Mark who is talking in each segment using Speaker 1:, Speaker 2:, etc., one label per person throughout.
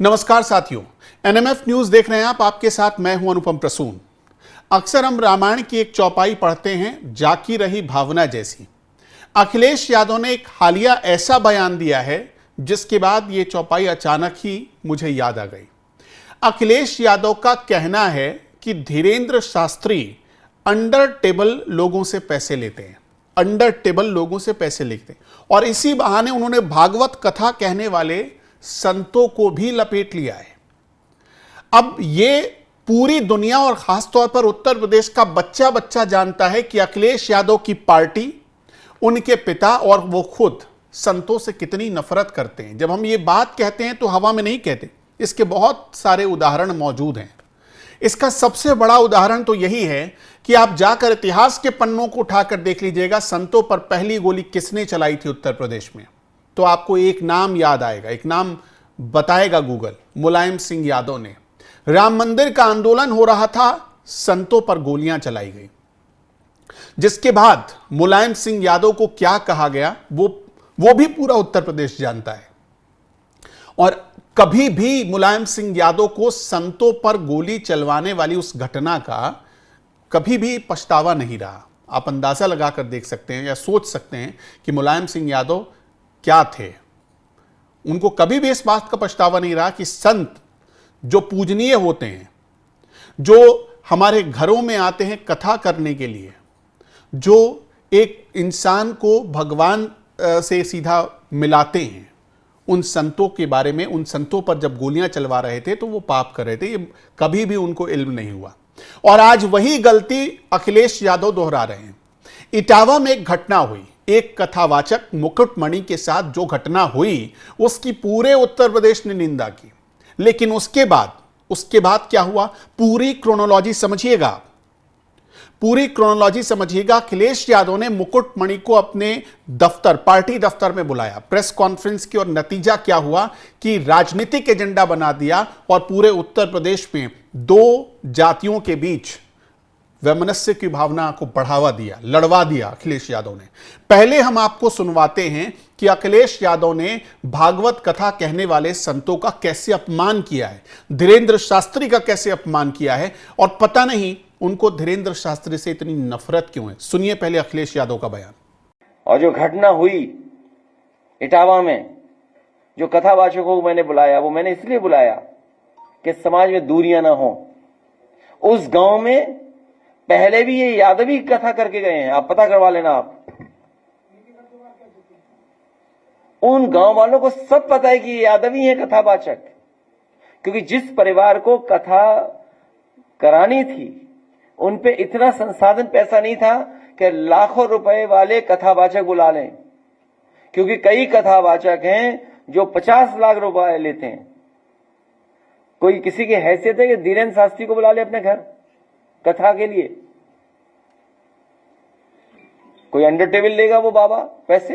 Speaker 1: नमस्कार साथियों, NMF news देख रहे हैं आप। आपके साथ मैं हूं अनुपम प्रसून। अक्सर हम रामायण की एक चौपाई पढ़ते हैं, जाकी रही भावना जैसी। अखिलेश यादव ने एक हालिया ऐसा बयान दिया है जिसके बाद ये चौपाई अचानक ही मुझे याद आ गई। अखिलेश यादव का कहना है कि धीरेन्द्र शास्त्री अंडर टेबल लोगों से पैसे लेते हैं, अंडर टेबल लोगों से पैसे लेते हैं, और इसी बहाने उन्होंने भागवत कथा कहने वाले संतों को भी लपेट लिया है। अब ये पूरी दुनिया और खासतौर पर उत्तर प्रदेश का बच्चा बच्चा जानता है कि अखिलेश यादव की पार्टी, उनके पिता और वो खुद संतों से कितनी नफरत करते हैं। जब हम ये बात कहते हैं तो हवा में नहीं कहते, इसके बहुत सारे उदाहरण मौजूद हैं। इसका सबसे बड़ा उदाहरण तो यही है कि आप जाकर इतिहास के पन्नों को उठाकर देख लीजिएगा, संतों पर पहली गोली किसने चलाई थी उत्तर प्रदेश में। तो आपको एक नाम याद आएगा, एक नाम बताएगा गूगल, मुलायम सिंह यादव ने। राम मंदिर का आंदोलन हो रहा था, संतों पर गोलियां चलाई गई, जिसके बाद मुलायम सिंह यादव को क्या कहा गया वो भी पूरा उत्तर प्रदेश जानता है। और कभी भी मुलायम सिंह यादव को संतों पर गोली चलवाने वाली उस घटना का कभी भी पछतावा नहीं रहा। आप अंदाजा लगाकर देख सकते हैं या सोच सकते हैं कि मुलायम सिंह यादव क्या थे। उनको कभी भी इस बात का पछतावा नहीं रहा कि संत जो पूजनीय होते हैं, जो हमारे घरों में आते हैं कथा करने के लिए, जो एक इंसान को भगवान से सीधा मिलाते हैं, उन संतों के बारे में, उन संतों पर जब गोलियां चलवा रहे थे तो वो पाप कर रहे थे। ये कभी भी उनको इल्म नहीं हुआ। और आज वही गलती अखिलेश यादव दोहरा रहे हैं। इटावा में एक घटना हुई, एक कथावाचक मुकुटमणि के साथ जो घटना हुई उसकी पूरे उत्तर प्रदेश ने निंदा की। लेकिन उसके बाद क्या हुआ, पूरी क्रोनोलॉजी समझिएगा, पूरी क्रोनोलॉजी समझिएगा। अखिलेश यादव ने मुकुटमणि को अपने दफ्तर, पार्टी दफ्तर में बुलाया, प्रेस कॉन्फ्रेंस की, और नतीजा क्या हुआ कि राजनीतिक एजेंडा बना दिया और पूरे उत्तर प्रदेश में दो जातियों के बीच वैमनस्य की भावना को बढ़ावा दिया, लड़वा दिया अखिलेश यादव ने। पहले हम आपको सुनवाते हैं कि अखिलेश यादव ने भागवत कथा कहने वाले संतों का कैसे अपमान किया है, धीरेन्द्र शास्त्री का कैसे अपमान किया है, और पता नहीं उनको धीरेन्द्र शास्त्री से इतनी नफरत क्यों है। सुनिए पहले अखिलेश यादव का बयान।
Speaker 2: और जो घटना हुई इटावा में, जो कथावाचकों को मैंने बुलाया, वो मैंने इसलिए बुलाया कि समाज में दूरियां ना हो। उस गांव में पहले भी ये यादवी कथा करके गए हैं, आप पता करवा लेना। आप उन गांव वालों को सब पता है कि ये यादवी है कथावाचक, क्योंकि जिस परिवार को कथा करानी थी उन पे इतना संसाधन, पैसा नहीं था कि लाखों रुपए वाले कथावाचक बुला लें, क्योंकि कई कथावाचक हैं जो 50 लाख रुपए लेते हैं। कोई किसी की हैसियत है कि धीरेन्द्र शास्त्री को बुला ले अपने घर कथा के लिए? कोई अंडर टेबल लेगा वो बाबा पैसे?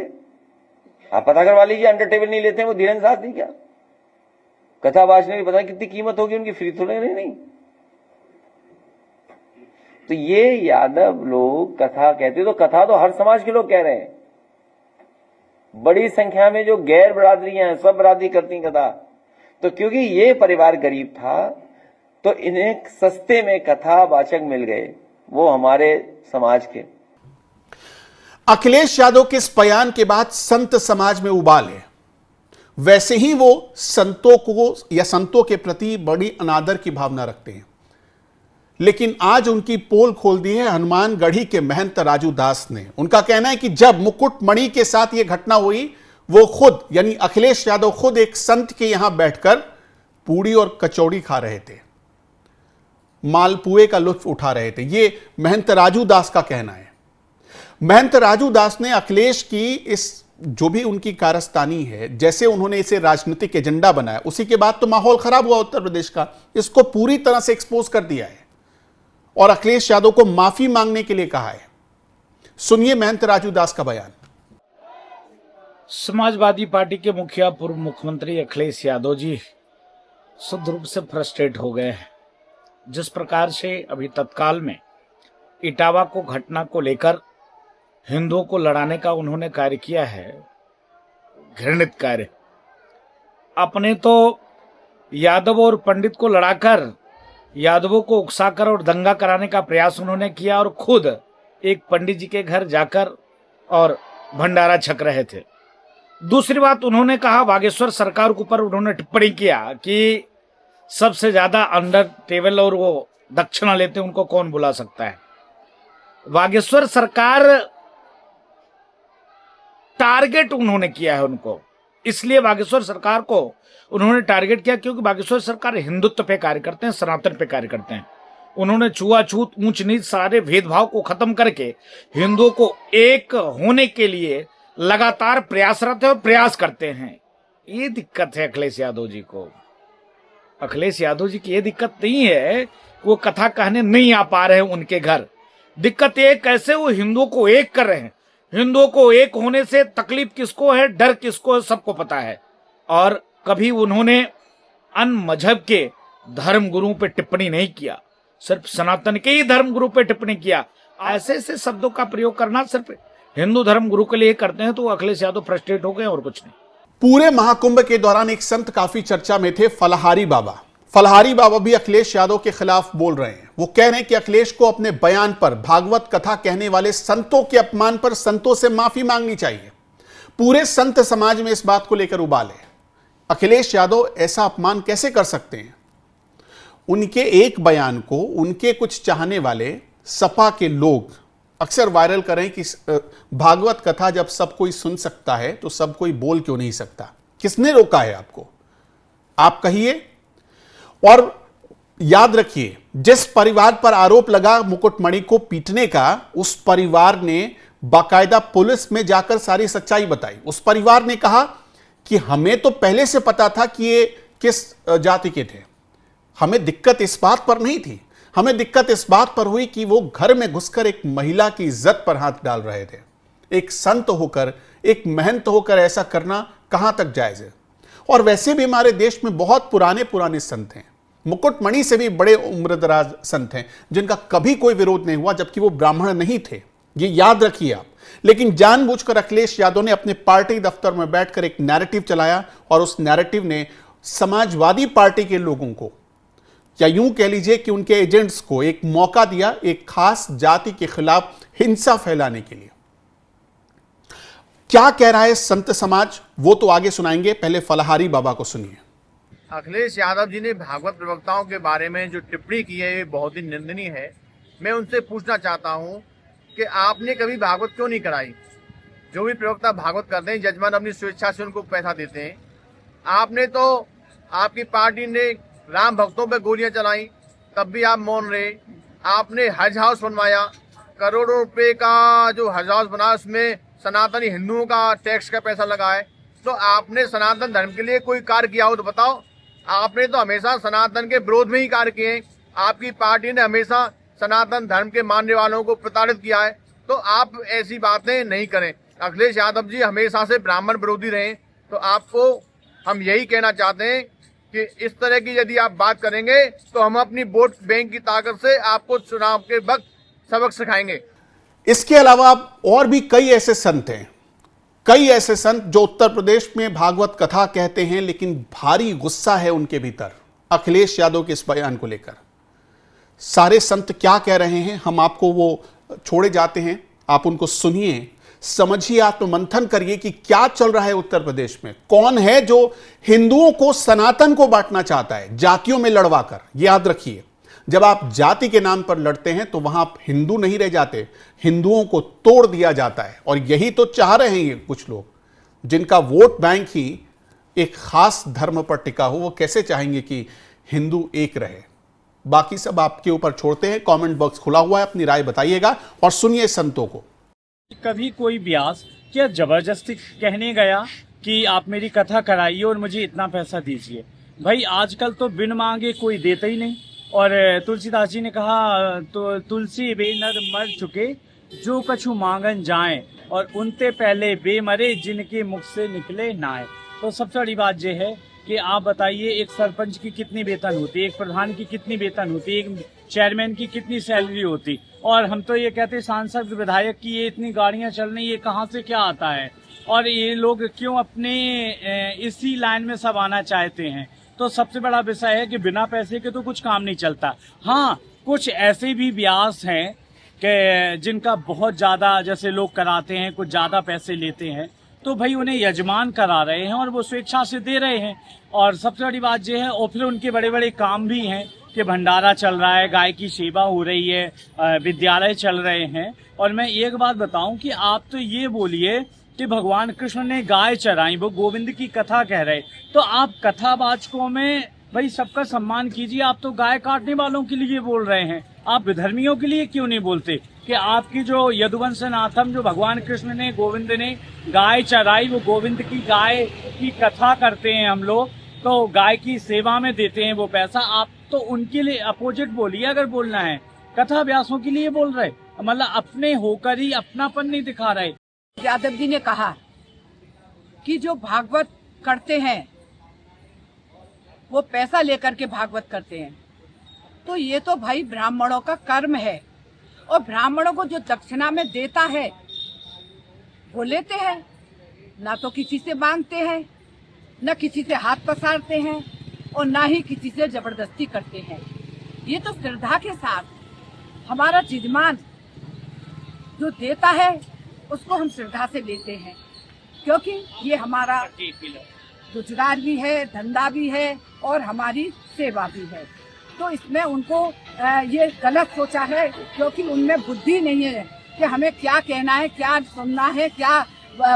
Speaker 2: आप पता करवा लीजिए, अंडर टेबल नहीं लेते हैं वो धीरेन्द्र शास्त्री। क्या कथा बाजने की पता नहीं कितनी कीमत होगी उनकी, फ्री थोड़े नहीं। तो ये यादव लोग कथा कहते, तो कथा तो हर समाज के लोग कह रहे हैं। बड़ी संख्या में जो गैर बरादरियां हैं, सब बरादरी करती कथा। तो क्योंकि ये परिवार गरीब था तो इन्हें सस्ते में कथावाचक मिल गए, वो हमारे समाज के।
Speaker 1: अखिलेश यादव के इस बयान के बाद संत समाज में उबाल है। वैसे ही वो संतों को या संतों के प्रति बड़ी अनादर की भावना रखते हैं। लेकिन आज उनकी पोल खोल दी है हनुमानगढ़ी के महंत राजू दास ने। उनका कहना है कि जब मुकुटमणि के साथ यह घटना हुई, वो खुद यानी अखिलेश यादव खुद एक संत के यहां बैठकर पूड़ी और कचौड़ी खा रहे थे, मालपुए का लुत्फ उठा रहे थे। ये महंत राजू दास का कहना है। महंत राजू दास ने अखिलेश की इस जो भी उनकी कारस्तानी है, जैसे उन्होंने इसे राजनीतिक एजेंडा बनाया, उसी के बाद तो माहौल खराब हुआ उत्तर प्रदेश का। इसको पूरी तरह से एक्सपोज कर दिया है और अखिलेश यादव को माफी मांगने के लिए कहा है। सुनिए महंत राजू दास का बयान।
Speaker 3: समाजवादी पार्टी के मुखिया पूर्व मुख्यमंत्री अखिलेश यादव जी शुद्ध रूप से फ्रस्ट्रेट हो गए हैं। जिस प्रकार से अभी तत्काल में इटावा को घटना को लेकर हिंदुओं को लड़ाने का उन्होंने कार्य किया है, घृणित कार्य। अपने तो यादव और पंडित को लड़ाकर यादवों को उकसाकर और दंगा कराने का प्रयास उन्होंने किया और खुद एक पंडित जी के घर जाकर और भंडारा छक रहे थे। दूसरी बात, उन्होंने कहा बागेश्वर सरकार के ऊपर उन्होंने टिप्पणी किया कि सबसे ज्यादा अंडर टेबल और वो दक्षिणा लेते उनको कौन बुला सकता है। बागेश्वर सरकार टारगेट उन्होंने किया है उनको, इसलिए बागेश्वर सरकार को उन्होंने टारगेट किया क्योंकि बागेश्वर सरकार हिंदुत्व पे कार्य करते हैं, सनातन पे कार्य करते हैं। उन्होंने छुआछूत, ऊंच नीच, सारे भेदभाव को खत्म करके हिंदुओं को एक होने के लिए लगातार प्रयासरत है और प्रयास करते हैं। ये दिक्कत है अखिलेश यादव जी को। अखिलेश यादव जी की ये दिक्कत नहीं है वो कथा कहने नहीं आ पा रहे हैं उनके घर। दिक्कत ये कैसे वो हिंदुओं को एक कर रहे हैं। हिंदुओं को एक होने से तकलीफ किसको है, डर किसको है, सबको पता है। और कभी उन्होंने अन्य मजहब के धर्म गुरुओं पे टिप्पणी नहीं किया, सिर्फ सनातन के ही धर्म गुरु पे टिप्पणी किया। ऐसे ऐसे शब्दों का प्रयोग करना सिर्फ हिंदू धर्म गुरु के लिए करते हैं तो अखिलेश यादव फ्रस्ट्रेट हो गए और कुछ नहीं।
Speaker 1: पूरे महाकुंभ के दौरान एक संत काफी चर्चा में थे, फलाहारी बाबा। फलाहारी बाबा भी अखिलेश यादव के खिलाफ बोल रहे हैं। वो कह रहे हैं कि अखिलेश को अपने बयान पर, भागवत कथा कहने वाले संतों के अपमान पर संतों से माफी मांगनी चाहिए। पूरे संत समाज में इस बात को लेकर उबाल है। अखिलेश यादव ऐसा अपमान कैसे कर सकते हैं? उनके एक बयान को उनके कुछ चाहने वाले सपा के लोग अक्सर वायरल करें कि भागवत कथा जब सब कोई सुन सकता है तो सब कोई बोल क्यों नहीं सकता। किसने रोका है आपको? आप कहिए। और याद रखिए, जिस परिवार पर आरोप लगा मुकुटमणि को पीटने का, उस परिवार ने बाकायदा पुलिस में जाकर सारी सच्चाई बताई। उस परिवार ने कहा कि हमें तो पहले से पता था कि ये किस जाति के थे, हमें दिक्कत इस बात पर नहीं थी। हमें दिक्कत इस बात पर हुई कि वो घर में घुसकर एक महिला की इज्जत पर हाथ डाल रहे थे। एक संत होकर, एक महंत होकर ऐसा करना कहां तक जायज है? और वैसे भी हमारे देश में बहुत पुराने पुराने संत हैं, मुकुटमणि से भी बड़े उम्रदराज संत हैं जिनका कभी कोई विरोध नहीं हुआ, जबकि वो ब्राह्मण नहीं थे। ये याद रखिए आप। लेकिन जानबूझकर अखिलेश यादव ने अपने पार्टी दफ्तर में बैठकर एक नैरेटिव चलाया और उस नैरेटिव ने समाजवादी पार्टी के लोगों को, या यूं कह लीजिए कि उनके एजेंट्स को, एक मौका दिया एक खास जाति के खिलाफ हिंसा फैलाने के लिए। क्या कह रहा है संत समाज, वो तो आगे सुनाएंगे, पहले फलाहारी बाबा को सुनिए।
Speaker 4: अखिलेश यादव जी ने भागवत प्रवक्ताओं के बारे में जो टिप्पणी की है ये बहुत ही निंदनीय है। मैं उनसे पूछना चाहता हूं कि आपने कभी भागवत क्यों नहीं कराई? जो भी प्रवक्ता भागवत करते हैं, जजमान अपनी स्वेच्छा से उनको पैसा देते हैं। आपने तो, आपकी पार्टी ने राम भक्तों पे गोलियां चलाई, तब भी आप मौन रहे। आपने हज हाउस बनवाया, करोड़ों रुपए का जो हज हाउस बना उसमें सनातनी हिंदुओं का टैक्स का पैसा लगा है। तो आपने सनातन धर्म के लिए कोई कार्य किया हो तो बताओ। आपने तो हमेशा सनातन के विरोध में ही कार्य किए। आपकी पार्टी ने हमेशा सनातन धर्म के मानने वालों को प्रताड़ित किया है। तो आप ऐसी बातें नहीं करें। अखिलेश यादव जी हमेशा से ब्राह्मण विरोधी रहे। तो आपको हम यही कहना चाहते हैं कि इस तरह की यदि आप बात करेंगे तो हम अपनी वोट बैंक की ताकत से आपको चुनाव के वक्त सबक सिखाएंगे।
Speaker 1: इसके अलावा और भी कई ऐसे संत हैं, कई ऐसे संत जो उत्तर प्रदेश में भागवत कथा कहते हैं, लेकिन भारी गुस्सा है उनके भीतर अखिलेश यादव के इस बयान को लेकर। सारे संत क्या कह रहे हैं हम आपको वो छोड़े जाते हैं, आप उनको सुनिए, समझिए, आत्ममंथन करिए कि क्या चल रहा है उत्तर प्रदेश में। कौन है जो हिंदुओं को, सनातन को बांटना चाहता है जातियों में लड़वाकर। याद रखिए, जब आप जाति के नाम पर लड़ते हैं तो वहां आप हिंदू नहीं रह जाते, हिंदुओं को तोड़ दिया जाता है। और यही तो चाह रहे हैं ये कुछ लोग, जिनका वोट बैंक ही एक खास धर्म पर टिका हो। वो कैसे चाहेंगे कि हिंदू एक रहे? बाकी सब आपके ऊपर छोड़ते हैं। कमेंट बॉक्स खुला हुआ है, अपनी राय बताइएगा और सुनिए संतों को।
Speaker 5: कभी कोई व्यास क्या जबरदस्ती कहने गया कि आप मेरी कथा कराइए और मुझे इतना पैसा दीजिए? भाई आजकल तो बिन मांगे कोई देता ही नहीं। और तुलसीदास जी ने कहा तो तुलसी बे नर मर चुके जो कछु मांगन जाए, और उनते पहले बे मरे जिनके मुख से निकले नाए। तो सबसे बड़ी बात यह है कि आप बताइए, एक सरपंच की कितनी वेतन होती, एक प्रधान की कितनी वेतन होती, एक चेयरमैन की कितनी सैलरी होती? और हम तो ये कहते हैं सांसद विधायक की ये इतनी गाड़ियां चल रही, ये कहाँ से क्या आता है? और ये लोग क्यों अपने इसी लाइन में सब आना चाहते हैं? तो सबसे बड़ा विषय है कि बिना पैसे के तो कुछ काम नहीं चलता। हाँ, कुछ ऐसे भी व्यास हैं कि जिनका बहुत ज़्यादा, जैसे लोग कराते हैं, कुछ ज़्यादा पैसे लेते हैं, तो भाई उन्हें यजमान करा रहे हैं और वो स्वेच्छा से दे रहे हैं। और सबसे बड़ी बात यह है, और फिर उनके बड़े बड़े काम भी हैं कि भंडारा चल रहा है, गाय की सेवा हो रही है, विद्यालय चल रहे हैं। और मैं एक बात बताऊं कि आप तो ये बोलिए कि भगवान कृष्ण ने गाय चराई, वो गोविंद की कथा कह रहे, तो आप कथावाचकों में भाई सबका सम्मान कीजिए। आप तो गाय काटने वालों के लिए बोल रहे हैं, आप विधर्मियों के लिए क्यों नहीं बोलते कि आपकी जो यदुवंशनाथम, जो भगवान कृष्ण ने, गोविंद ने गाय चराई, वो गोविंद की गाय की कथा करते हैं हम लोग, तो गाय की सेवा में देते हैं वो पैसा। आप तो उनके लिए अपोजिट बोलिए अगर बोलना है, कथा व्यासों के लिए बोल रहे, मतलब अपने होकर ही अपनापन नहीं दिखा रहे।
Speaker 6: यादव जी ने कहा कि जो भागवत करते हैं वो पैसा लेकर के भागवत करते हैं, तो ये तो भाई ब्राह्मणों का कर्म है, और ब्राह्मणों को जो दक्षिणा में देता है वो लेते हैं, ना तो किसी से मांगते हैं, न किसी से हाथ पसारते हैं, और ना ही किसी से जबरदस्ती करते हैं। ये तो श्रद्धा के साथ हमारा यजमान जो देता है उसको हम श्रद्धा से लेते हैं, क्योंकि ये हमारा रोजगार भी है, धंधा भी है और हमारी सेवा भी है। तो इसमें उनको ये गलत सोचा है, क्योंकि उनमें बुद्धि नहीं है कि हमें क्या कहना है, क्या सुनना है, क्या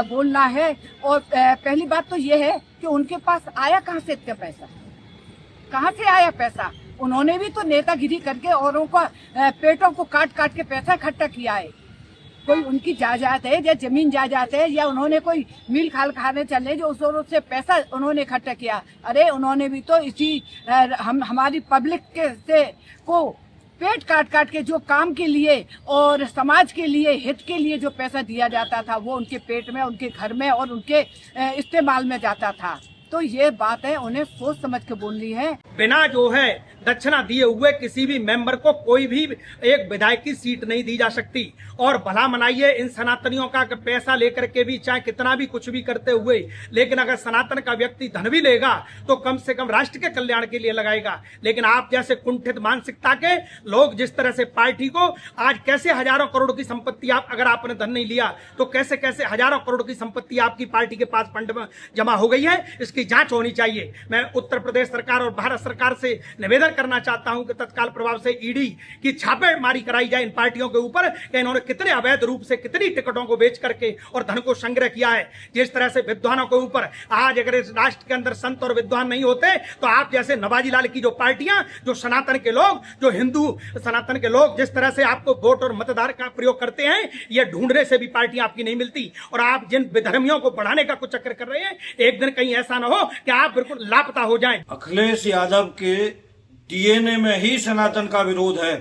Speaker 6: बोलना है। और पहली बात तो ये है कि उनके पास आया कहाँ से इतना पैसा, कहाँ से आया पैसा? उन्होंने भी तो नेतागिरी करके औरों को पेटों को काट काट के पैसा इकट्ठा किया है। कोई उनकी जायदाद है या जमीन जायदाद है, या उन्होंने कोई मिल खाल खाने चले जो उससे पैसा उन्होंने इकट्ठा किया। अरे उन्होंने भी तो इसी हमारी पब्लिक के से को पेट काट काट के जो काम के लिए और समाज के लिए, हित के लिए जो पैसा दिया जाता था वो उनके पेट में, उनके घर में और उनके इस्तेमाल में जाता था। तो ये बात है, उन्हें सोच समझ के बोलनी है।
Speaker 7: बिना जो है दक्षिणा दिए हुए किसी भी मेंबर को कोई भी एक विधायक की सीट नहीं दी जा सकती। और भला मनाइए इन सनातनियों का पैसा लेकर के भी, चाहे कितना भी कुछ भी करते हुए, लेकिन अगर सनातन का व्यक्ति धन भी लेगा तो कम से कम राष्ट्र के कल्याण के लिए लगाएगा। लेकिन आप जैसे कुंठित मानसिकता के लोग जिस तरह से पार्टी को आज कैसे हजारों करोड़ की संपत्ति, आप अगर आपने धन नहीं लिया तो कैसे कैसे हजारों करोड़ की संपत्ति आपकी पार्टी के पास फंड में जमा हो गई है, इसकी जांच होनी चाहिए। मैं उत्तर प्रदेश सरकार और भारत सरकार से निवेदन करना चाहता हूं कि तत्काल प्रभाव से ईडी की छापेमारी कराई जाए इन पार्टियों के ऊपर कि इन्होंने कितने अवैध रूप से कितनी टिकटों को बेच करके और धन को संग्रह किया है। जिस तरह से विद्वानों के ऊपर, आज अगर इस राष्ट्र के अंदर संत और विद्वान नहीं होते तो आप जैसे नवाजी लाल की जो पार्टियां, जो सनातन के लोग, जो हिंदू सनातन के लोग जिस तरह से आपको वोट और मतदार का प्रयोग करते हैं, ये ढूंढने से भी पार्टियां आपकी नहीं मिलती। और आप जिन विधर्मियों को बढ़ाने का कुछ चक्कर कर रहे हैं, एक दिन कहीं ऐसा ना हो कि आप बिल्कुल लापता हो जाएं।
Speaker 8: अखिलेश यादव के डीएनए में ही सनातन का विरोध है।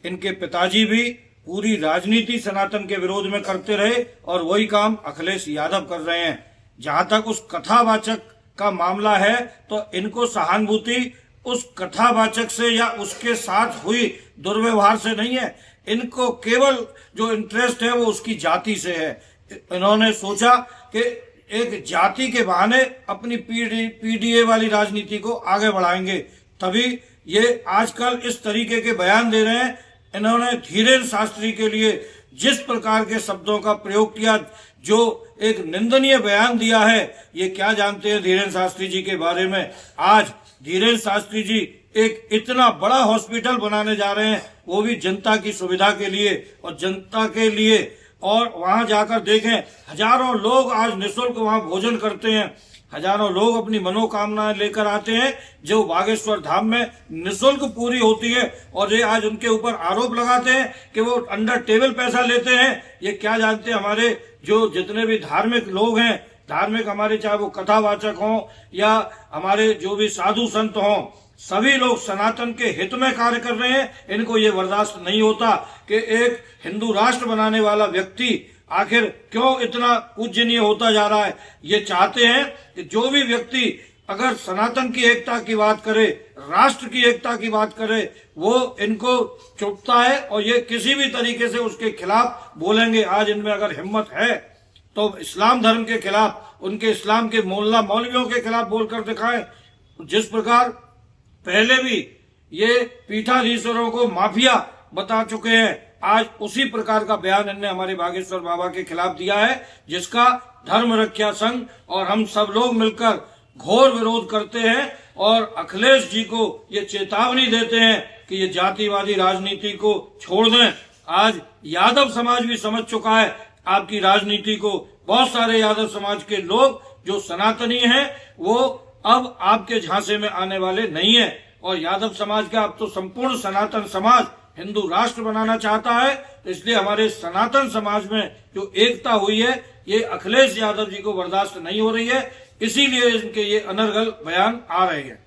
Speaker 8: इनके पिताजी भी पूरी राजनीति सनातन के विरोध में करते रहे और वही काम अखिलेश यादव कर रहे हैं। जहां तक उस कथावाचक का मामला है तो इनको सहानुभूति उस कथावाचक से या उसके साथ हुई दुर्व्यवहार से नहीं है, इनको केवल जो इंटरेस्ट है वो उसकी जाति से है। इन्होंने सोचा कि एक जाति के बहाने अपनी पीडीए वाली राजनीति को आगे बढ़ाएंगे, तभी ये आजकल इस तरीके के बयान दे रहे हैं। इन्होंने धीरेन्द्र शास्त्री के लिए जिस प्रकार के शब्दों का प्रयोग किया, जो एक निंदनीय बयान दिया है, ये क्या जानते हैं धीरेन्द्र शास्त्री जी के बारे में? आज धीरेन्द्र शास्त्री जी एक इतना बड़ा हॉस्पिटल बनाने जा रहे हैं, वो भी जनता की सुविधा के लिए और जनता के लिए। और वहां जाकर देखें, हजारों लोग आज निःशुल्क वहां भोजन करते हैं, हजारों लोग अपनी मनोकामनाएं लेकर आते हैं जो बागेश्वर धाम में निःशुल्क पूरी होती है। और ये आज उनके ऊपर आरोप लगाते हैं कि वो अंडर टेबल पैसा लेते हैं। ये क्या जानते हैं? हमारे जो जितने भी धार्मिक लोग हैं, धार्मिक हमारे, चाहे वो कथावाचक हों या हमारे जो भी साधु संत हों, सभी लोग सनातन के हित में कार्य कर रहे हैं। इनको ये बर्दाश्त नहीं होता कि एक हिंदू राष्ट्र बनाने वाला व्यक्ति आखिर क्यों इतना पूजनीय होता जा रहा है। ये चाहते हैं कि जो भी व्यक्ति अगर सनातन की एकता की बात करे, राष्ट्र की एकता की बात करे, वो इनको चुभता है और ये किसी भी तरीके से उसके खिलाफ बोलेंगे। आज इनमें अगर हिम्मत है तो इस्लाम धर्म के खिलाफ, उनके इस्लाम के मोहल्ला मौलवियों के खिलाफ बोलकर दिखाएं। जिस प्रकार पहले भी ये पीठाधीश्वरों को माफिया बता चुके हैं, आज उसी प्रकार का बयान इन्होंने हमारे बागेश्वर बाबा के खिलाफ दिया है, जिसका धर्म रक्षा संघ और हम सब लोग मिलकर घोर विरोध करते हैं और अखिलेश जी को ये चेतावनी देते हैं कि ये जातिवादी राजनीति को छोड़ दें। आज यादव समाज भी समझ चुका है आपकी राजनीति को। बहुत सारे यादव समाज के लोग जो सनातनी हैं वो अब आपके झांसे में आने वाले नहीं है और यादव समाज का अब तो संपूर्ण सनातन समाज हिंदू राष्ट्र बनाना चाहता है। इसलिए हमारे सनातन समाज में जो एकता हुई है ये अखिलेश यादव जी को बर्दाश्त नहीं हो रही है, इसीलिए इनके ये अनर्गल बयान आ रहे हैं।